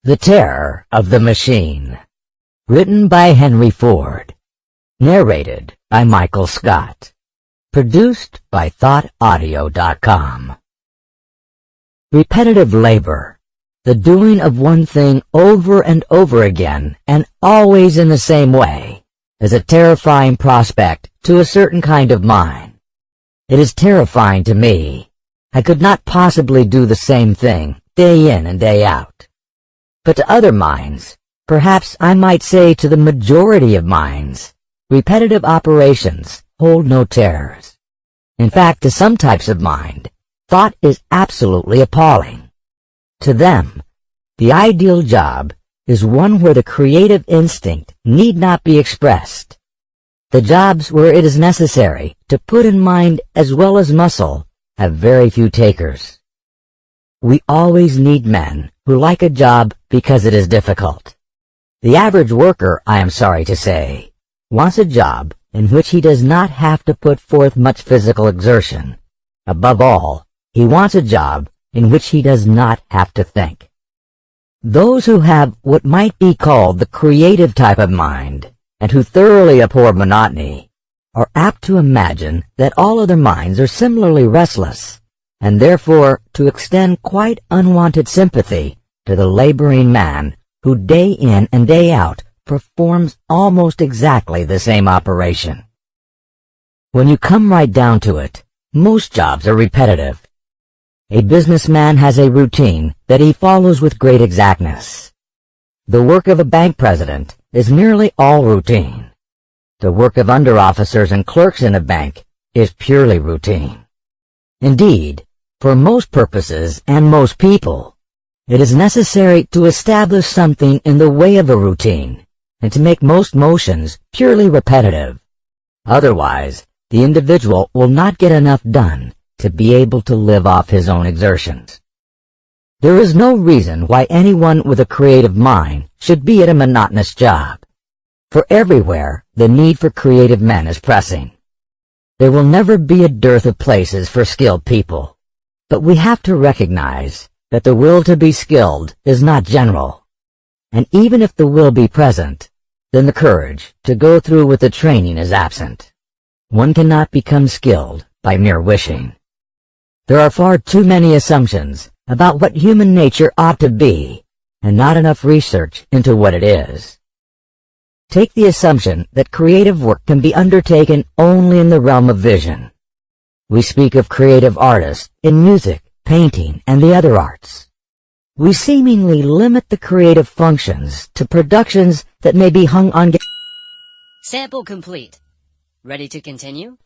The Terror of the Machine. Written by Henry Ford. Narrated by Michael Scott. Produced by ThoughtAudio.com. Repetitive labor, the doing of one thing over and over again and always in the same way, is a terrifying prospect to a certain kind of mind. It is terrifying to me. I could not possibly do the same thing day in and day out. But to other minds, perhaps I might say to the majority of minds, repetitive operations hold no terrors. In fact, to some types of mind, thought is absolutely appalling. To them, the ideal job is one where the creative instinct need not be expressed. The jobs where it is necessary to put in mind as well as muscle have very few takers. We always need men who like a job because it is difficult. The average worker, I am sorry to say, wants a job in which he does not have to put forth much physical exertion. Above all, he wants a job in which he does not have to think. Those who have what might be called the creative type of mind, and who thoroughly abhor monotony, are apt to imagine that all other minds are similarly restless, and therefore to extend quite unwanted sympathy to the laboring man who day in and day out performs almost exactly the same operation. When you come right down to it, most jobs are repetitive. A businessman has a routine that he follows with great exactness. The work of a bank president is nearly all routine. The work of under-officers and clerks in a bank is purely routine. Indeed, for most purposes and most people, it is necessary to establish something in the way of a routine and to make most motions purely repetitive. Otherwise, the individual will not get enough done to be able to live off his own exertions. There is no reason why anyone with a creative mind should be at a monotonous job. For everywhere, the need for creative men is pressing. There will never be a dearth of places for skilled people. But we have to recognize that the will to be skilled is not general. And even if the will be present, then the courage to go through with the training is absent. One cannot become skilled by mere wishing. There are far too many assumptions about what human nature ought to be, and not enough research into what it is. Take the assumption that creative work can be undertaken only in the realm of vision. We speak of creative artists in music, painting, and the other arts. We seemingly limit the creative functions to productions that may be hung on... Sample complete. Ready to continue?